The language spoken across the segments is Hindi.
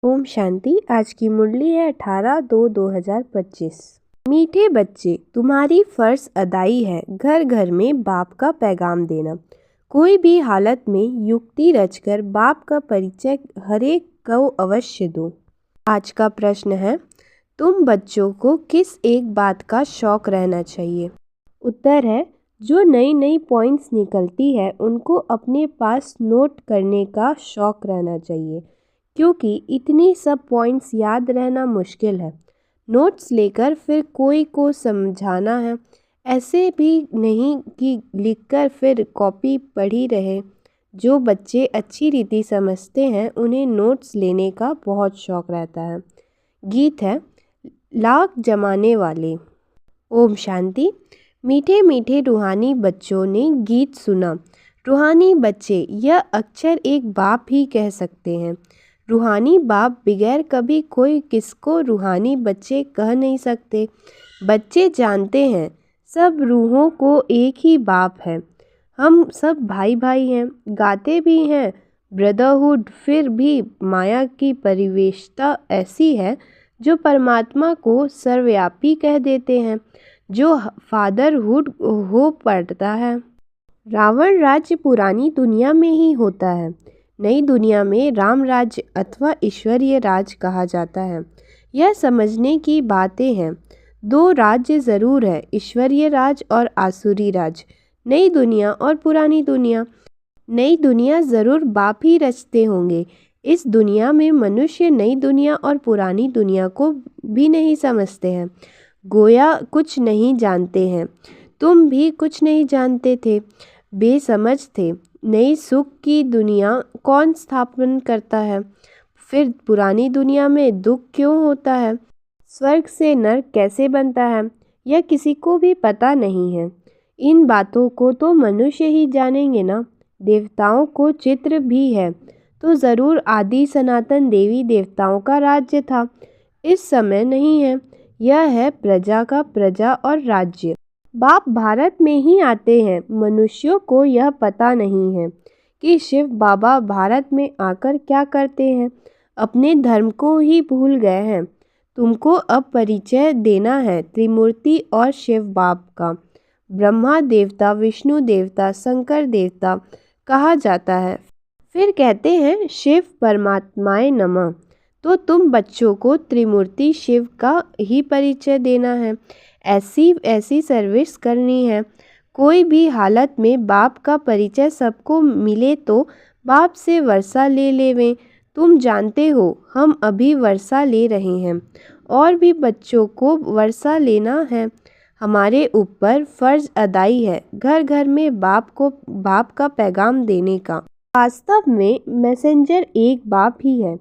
ओम शांति। आज की मुरली है 18/2/2025। मीठे बच्चे, तुम्हारी फर्ज अदाई है घर घर में बाप का पैगाम देना। कोई भी हालत में युक्ति रचकर बाप का परिचय हरेक को अवश्य दो। आज का प्रश्न है, तुम बच्चों को किस एक बात का शौक रहना चाहिए? उत्तर है, जो नई नई पॉइंट्स निकलती है उनको अपने पास नोट करने का शौक रहना चाहिए, क्योंकि इतनी सब पॉइंट्स याद रहना मुश्किल है। नोट्स लेकर फिर कोई को समझाना है, ऐसे भी नहीं कि लिखकर फिर कॉपी पढ़ी रहे। जो बच्चे अच्छी रीति समझते हैं उन्हें नोट्स लेने का बहुत शौक रहता है। गीत है लाख जमाने वाले। ओम शांति। मीठे मीठे रूहानी बच्चों ने गीत सुना। रूहानी बच्चे, यह अक्षर एक बाप ही कह सकते हैं। रूहानी बाप बगैर कभी कोई किसको रूहानी बच्चे कह नहीं सकते। बच्चे जानते हैं सब रूहों को एक ही बाप है, हम सब भाई भाई हैं। गाते भी हैं ब्रदरहुड, फिर भी माया की परिवेशता ऐसी है जो परमात्मा को सर्वव्यापी कह देते हैं, जो फादरहुड हो पड़ता है। रावण राज्य पुरानी दुनिया में ही होता है, नई दुनिया में राम राज्य अथवा ईश्वरीय राज कहा जाता है। यह समझने की बातें हैं। दो राज्य ज़रूर है, ईश्वरीय राज और आसुरी राज, नई दुनिया और पुरानी दुनिया। नई दुनिया ज़रूर बाप ही रचते होंगे। इस दुनिया में मनुष्य नई दुनिया और पुरानी दुनिया को भी नहीं समझते हैं, गोया कुछ नहीं जानते हैं। तुम भी कुछ नहीं जानते थे, बेसमझ थे। नई सुख की दुनिया कौन स्थापन करता है? फिर पुरानी दुनिया में दुख क्यों होता है? स्वर्ग से नरक कैसे बनता है? यह किसी को भी पता नहीं है। इन बातों को तो मनुष्य ही जानेंगे ना। देवताओं को चित्र भी है तो ज़रूर आदि सनातन देवी देवताओं का राज्य था। इस समय नहीं है, यह है प्रजा का प्रजा और राज्य। बाप भारत में ही आते हैं। मनुष्यों को यह पता नहीं है कि शिव बाबा भारत में आकर क्या करते हैं। अपने धर्म को ही भूल गए हैं। तुमको अब परिचय देना है त्रिमूर्ति और शिव बाप का। ब्रह्मा देवता, विष्णु देवता, शंकर देवता कहा जाता है। फिर कहते हैं शिव परमात्माए नमः। तो तुम बच्चों को त्रिमूर्ति शिव का ही परिचय देना है। ऐसी सर्विस करनी है। कोई भी हालत में बाप का परिचय सबको मिले तो बाप से वर्षा ले लेवें। तुम जानते हो हम अभी वर्षा ले रहे हैं और भी बच्चों को वर्षा लेना है। हमारे ऊपर फर्ज अदाई है घर घर में बाप का पैगाम देने का। वास्तव में मैसेंजर एक बाप ही है।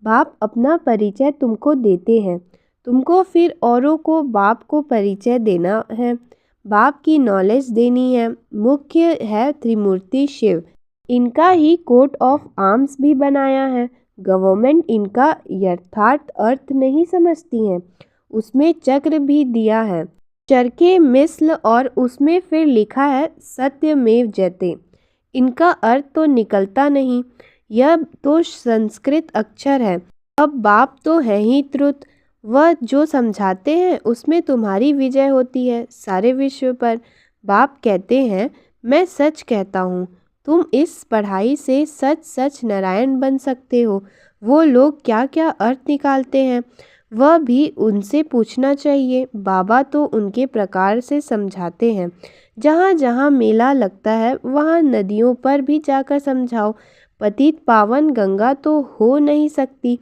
बाप अपना परिचय तुमको देते हैं, तुमको फिर औरों को बाप को परिचय देना है, बाप की नॉलेज देनी है। मुख्य है त्रिमूर्ति शिव। इनका ही कोट ऑफ आर्म्स भी बनाया है। गवर्नमेंट इनका यथार्थ अर्थ नहीं समझती है, उसमें चक्र भी दिया है चरखे मिस्ल, और उसमें फिर लिखा है सत्यमेव जयते। इनका अर्थ तो निकलता नहीं, यह तो संस्कृत अक्षर है। अब बाप तो है ही त्रुत, वह जो समझाते हैं उसमें तुम्हारी विजय होती है सारे विश्व पर। बाप कहते हैं मैं सच कहता हूँ, तुम इस पढ़ाई से सच सच नारायण बन सकते हो। वो लोग क्या क्या अर्थ निकालते हैं वह भी उनसे पूछना चाहिए। बाबा तो उनके प्रकार से समझाते हैं। जहाँ जहाँ मेला लगता है वहाँ नदियों पर भी जाकर समझाओ। पतित पावन गंगा तो हो नहीं सकती,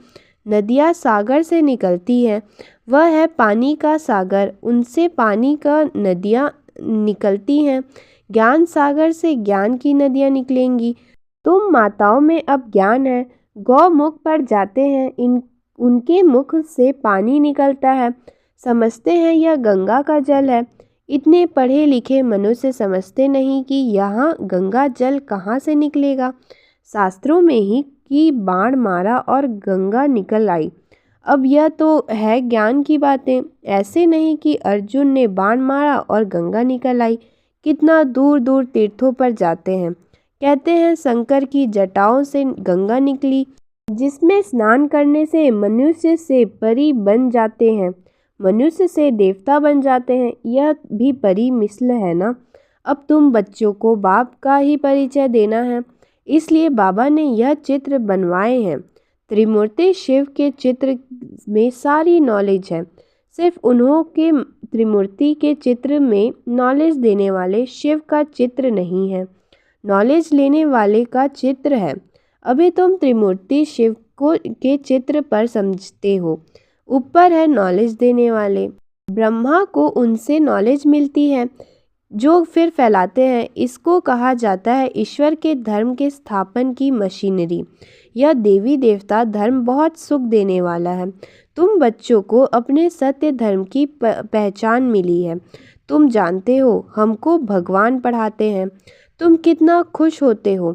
नदियाँ सागर से निकलती है, वह है पानी का सागर, उनसे पानी का नदियाँ निकलती हैं। ज्ञान सागर से ज्ञान की नदियाँ निकलेंगी। तुम माताओं में अब ज्ञान है, गौमुख पर जाते हैं, उनके मुख से पानी निकलता है, समझते हैं यह गंगा का जल है। इतने पढ़े लिखे मनुष्य समझते नहीं कि यहाँ गंगा जल कहाँ से निकलेगा। शास्त्रों में ही कि बाण मारा और गंगा निकल आई। अब यह तो है ज्ञान की बातें, ऐसे नहीं कि अर्जुन ने बाण मारा और गंगा निकल आई। कितना दूर दूर तीर्थों पर जाते हैं, कहते हैं शंकर की जटाओं से गंगा निकली। जिसमें स्नान करने से मनुष्य से परी बन जाते हैं, मनुष्य से देवता बन जाते हैं। यह भी परी मिसल है ना। अब तुम बच्चों को बाप का ही परिचय देना है, इसलिए बाबा ने यह चित्र बनवाए हैं। त्रिमूर्ति शिव के चित्र में सारी नॉलेज है। सिर्फ उन्हों के त्रिमूर्ति के चित्र में नॉलेज देने वाले शिव का चित्र नहीं है, नॉलेज लेने वाले का चित्र है। अभी तुम त्रिमूर्ति शिव को के चित्र पर समझते हो, ऊपर है नॉलेज देने वाले। ब्रह्मा को उनसे नॉलेज मिलती है जो फिर फैलाते हैं। इसको कहा जाता है ईश्वर के धर्म के स्थापन की मशीनरी। यह देवी देवता धर्म बहुत सुख देने वाला है। तुम बच्चों को अपने सत्य धर्म की पहचान मिली है। तुम जानते हो हमको भगवान पढ़ाते हैं। तुम कितना खुश होते हो।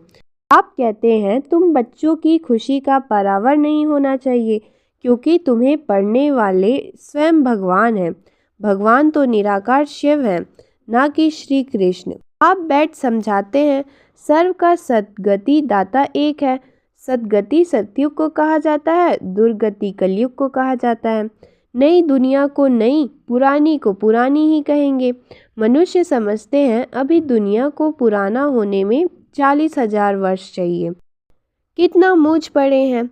आप कहते हैं तुम बच्चों की खुशी का पारावर नहीं होना चाहिए, क्योंकि तुम्हें पढ़ने वाले स्वयं भगवान हैं। भगवान तो निराकार शिव हैं, ना कि श्री कृष्ण। आप बैठ समझाते हैं सर्व का सद्गति दाता एक है। सद्गति सतयुग को कहा जाता है, दुर्गति कलयुग को कहा जाता है। नई दुनिया को नई, पुरानी को पुरानी ही कहेंगे। मनुष्य समझते हैं अभी दुनिया को पुराना होने में 40,000 वर्ष चाहिए। कितना मूझ पड़े हैं।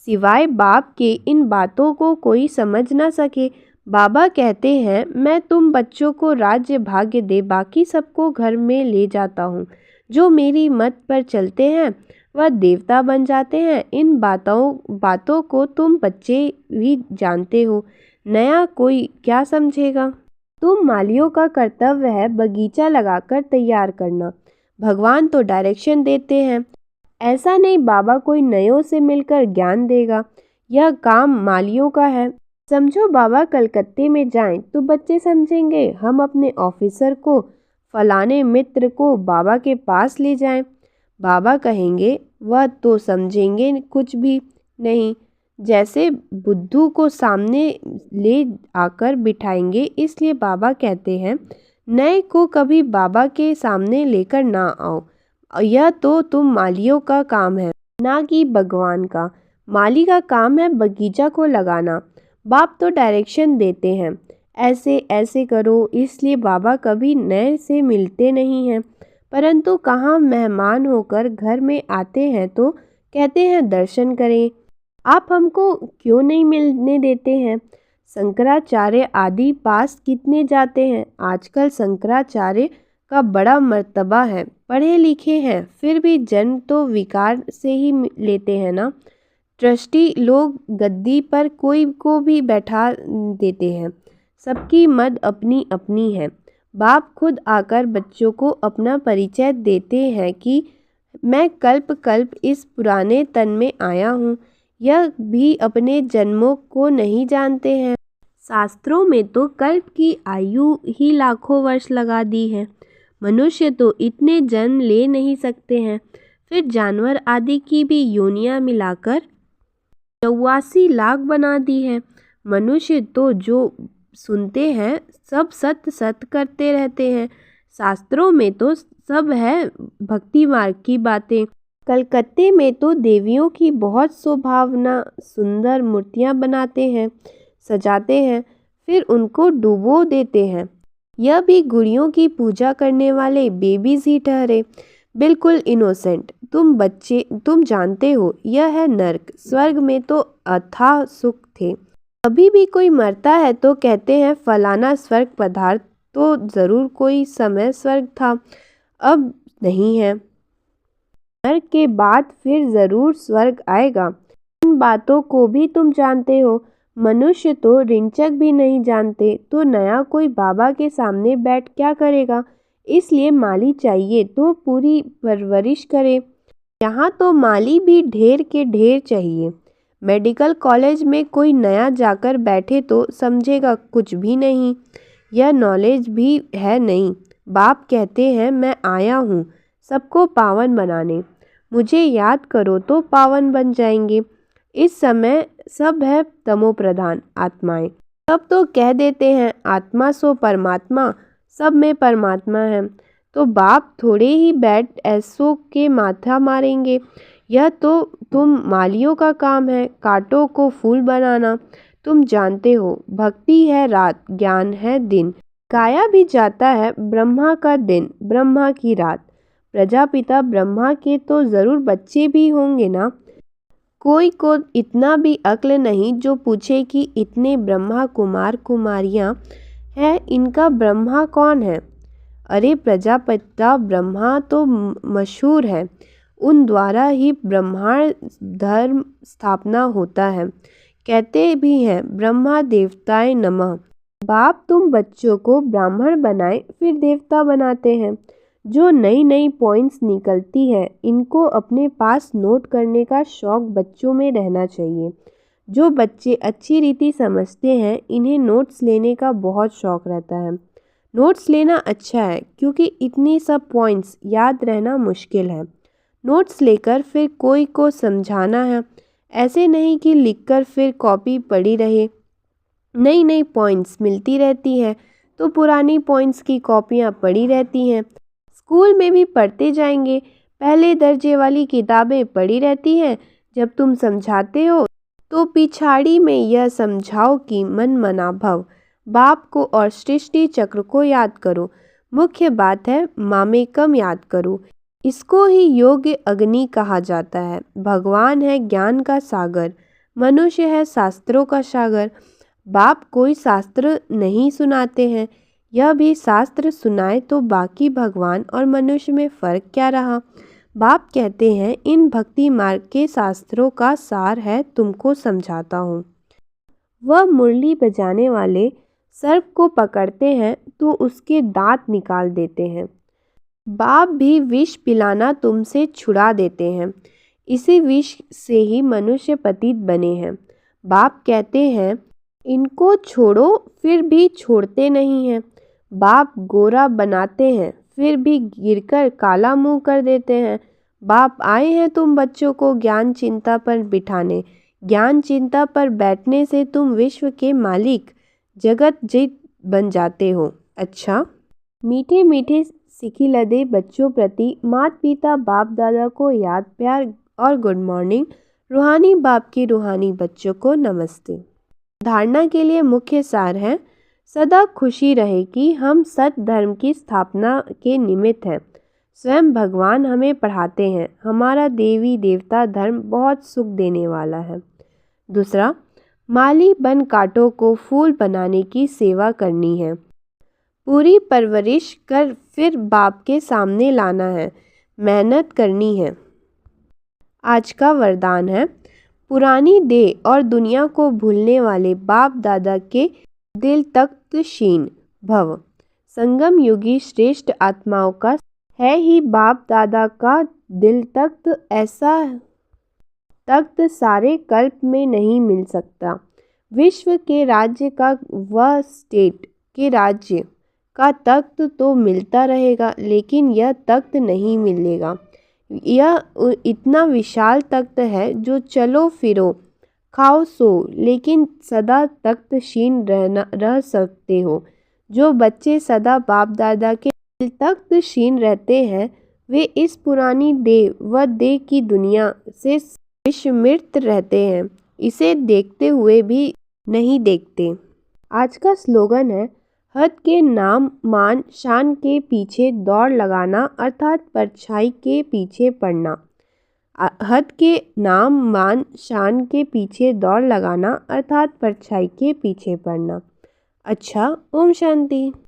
सिवाय बाप के इन बातों को कोई समझ ना सके। बाबा कहते हैं मैं तुम बच्चों को राज्य भाग्य दे बाकी सबको घर में ले जाता हूँ। जो मेरी मत पर चलते हैं वह देवता बन जाते हैं। इन बातों को तुम बच्चे भी जानते हो, नया कोई क्या समझेगा। तुम मालियों का कर्तव्य है बगीचा लगाकर तैयार करना। भगवान तो डायरेक्शन देते हैं। ऐसा नहीं बाबा कोई नयों से मिलकर ज्ञान देगा। यह काम मालियों का है। समझो बाबा कलकत्ते में जाएं तो बच्चे समझेंगे हम अपने ऑफिसर को, फलाने मित्र को बाबा के पास ले जाएं। बाबा कहेंगे वह तो समझेंगे कुछ भी नहीं। जैसे बुद्धू को सामने ले आकर बिठाएंगे, इसलिए बाबा कहते हैं नए को कभी बाबा के सामने लेकर ना आओ। यह तो तुम मालियों का काम है, ना कि भगवान का। माली का काम है बगीचा को लगाना। बाप तो डायरेक्शन देते हैं ऐसे ऐसे करो, इसलिए बाबा कभी नए से मिलते नहीं हैं। परंतु कहाँ मेहमान होकर घर में आते हैं तो कहते हैं दर्शन करें। आप हमको क्यों नहीं मिलने देते हैं। शंकराचार्य आदि पास कितने जाते हैं। आजकल शंकराचार्य का बड़ा मर्तबा है, पढ़े लिखे हैं, फिर भी जन्म तो विकार से ही लेते हैं ना। ट्रस्टी लोग गद्दी पर कोई को भी बैठा देते हैं। सबकी मत अपनी अपनी है। बाप खुद आकर बच्चों को अपना परिचय देते हैं कि मैं कल्प कल्प इस पुराने तन में आया हूँ। यह भी अपने जन्मों को नहीं जानते हैं। शास्त्रों में तो कल्प की आयु ही लाखों वर्ष लगा दी है। मनुष्य तो इतने जन्म ले नहीं सकते हैं। फिर जानवर आदि की भी योनियां मिलाकर 84 लाख बना दी है। मनुष्य तो जो सुनते हैं सब सत्य सत्य करते रहते हैं। शास्त्रों में तो सब है भक्ति मार्ग की बातें। कलकत्ते में तो देवियों की बहुत शोभावना सुंदर मूर्तियां बनाते हैं, सजाते हैं, फिर उनको डुबो देते हैं। यह भी गुड़ियों की पूजा करने वाले बेबीज ही ठहरे, बिल्कुल इनोसेंट। तुम बच्चे तुम जानते हो यह है नर्क। स्वर्ग में तो अथाह सुख थे। अभी भी कोई मरता है तो कहते हैं फलाना स्वर्ग पदार्थ तो ज़रूर कोई समय स्वर्ग था, अब नहीं है। नर्क के बाद फिर ज़रूर स्वर्ग आएगा। इन बातों को भी तुम जानते हो। मनुष्य तो रिंचक भी नहीं जानते, तो नया कोई बाबा के सामने बैठ क्या करेगा। इसलिए माली चाहिए तो पूरी परवरिश करे। यहाँ तो माली भी ढेर के ढेर चाहिए। मेडिकल कॉलेज में कोई नया जाकर बैठे तो समझेगा कुछ भी नहीं, यह नॉलेज भी है नहीं। बाप कहते हैं मैं आया हूँ सबको पावन बनाने। मुझे याद करो तो पावन बन जाएंगे। इस समय सब है तमो प्रधान आत्माएं। सब तो कह देते हैं आत्मा सो परमात्मा, सब में परमात्मा है। तो बाप थोड़े ही बैठ ऐसो के माथा मारेंगे। यह तो तुम मालियों का काम है, कांटों को फूल बनाना। तुम जानते हो, भक्ति है रात, ज्ञान है दिन। गाया भी जाता है ब्रह्मा का दिन, ब्रह्मा की रात। प्रजापिता ब्रह्मा के तो ज़रूर बच्चे भी होंगे ना। कोई को इतना भी अक्ल नहीं जो पूछे कि इतने ब्रह्मा कुमार कुमारियाँ हैं, इनका ब्रह्मा कौन है। अरे प्रजापिता ब्रह्मा तो मशहूर है, उन द्वारा ही ब्रह्मांड धर्म स्थापना होता है। कहते भी हैं ब्रह्मा देवताय नमः। बाप तुम बच्चों को ब्राह्मण बनाए फिर देवता बनाते हैं। जो नई नई पॉइंट्स निकलती हैं, इनको अपने पास नोट करने का शौक बच्चों में रहना चाहिए। जो बच्चे अच्छी रीति समझते हैं, इन्हें नोट्स लेने का बहुत शौक रहता है। नोट्स लेना अच्छा है क्योंकि इतनी सब पॉइंट्स याद रहना मुश्किल है। नोट्स लेकर फिर कोई को समझाना है, ऐसे नहीं कि लिखकर फिर कॉपी पड़ी रहे। नई नई पॉइंट्स मिलती रहती है तो पुरानी पॉइंट्स की कॉपियाँ पड़ी रहती हैं। स्कूल में भी पढ़ते जाएंगे, पहले दर्जे वाली किताबें पड़ी रहती हैं। जब तुम समझाते हो तो पिछाड़ी में यह समझाओ कि मन मना भव। बाप को और सृष्टि चक्र को याद करो। मुख्य बात है मामेकम याद करो। इसको ही योग्य अग्नि कहा जाता है। भगवान है ज्ञान का सागर, मनुष्य है शास्त्रों का सागर। बाप कोई शास्त्र नहीं सुनाते हैं, यह भी शास्त्र सुनाए तो बाकी भगवान और मनुष्य में फ़र्क क्या रहा। बाप कहते हैं इन भक्ति मार्ग के शास्त्रों का सार है, तुमको समझाता हूँ। वह मुरली बजाने वाले सर्प को पकड़ते हैं तो उसके दांत निकाल देते हैं। बाप भी विष पिलाना तुमसे छुड़ा देते हैं। इसी विष से ही मनुष्य पतित बने हैं। बाप कहते हैं इनको छोड़ो, फिर भी छोड़ते नहीं हैं। बाप गोरा बनाते हैं फिर भी गिरकर काला मुंह कर देते हैं। बाप आए हैं तुम बच्चों को ज्ञान चिंता पर बिठाने। ज्ञान चिंता पर बैठने से तुम विश्व के मालिक जगत जीत बन जाते हो। अच्छा, मीठे मीठे सिखी लदे बच्चों प्रति माता पिता बाप दादा को याद प्यार और गुड मॉर्निंग। रूहानी बाप की रूहानी बच्चों को नमस्ते। धारणा के लिए मुख्य सार है, सदा खुशी रहे कि हम सत धर्म की स्थापना के निमित्त हैं। स्वयं भगवान हमें पढ़ाते हैं। हमारा देवी देवता धर्म बहुत सुख देने वाला है। दूसरा, माली बन कांटों को फूल बनाने की सेवा करनी है। पूरी परवरिश कर फिर बाप के सामने लाना है, मेहनत करनी है। आज का वरदान है, पुरानी देह और दुनिया को भूलने वाले बाप दादा के दिल तख्तशीन भव। संगम युगी श्रेष्ठ आत्माओं का है ही बाप दादा का दिल तख्त। ऐसा तख्त सारे कल्प में नहीं मिल सकता। विश्व के राज्य का वह स्टेट के राज्य का तख्त तो मिलता रहेगा, लेकिन यह तख्त नहीं मिलेगा। यह इतना विशाल तख्त है जो चलो फिरो खाओ सो लेकिन सदा तख्तशीन रह सकते हो। जो बच्चे सदा बाप दादा के तख्तशीन रहते हैं, वे इस पुरानी देह व देह की दुनिया से विस्मृत रहते हैं, इसे देखते हुए भी नहीं देखते। आज का स्लोगन है, हद के नाम मान शान के पीछे दौड़ लगाना, अर्थात परछाई के पीछे पड़ना। हद के नाम मान शान के पीछे दौड़ लगाना, अर्थात परछाई के पीछे पड़ना। अच्छा, ओम शांति।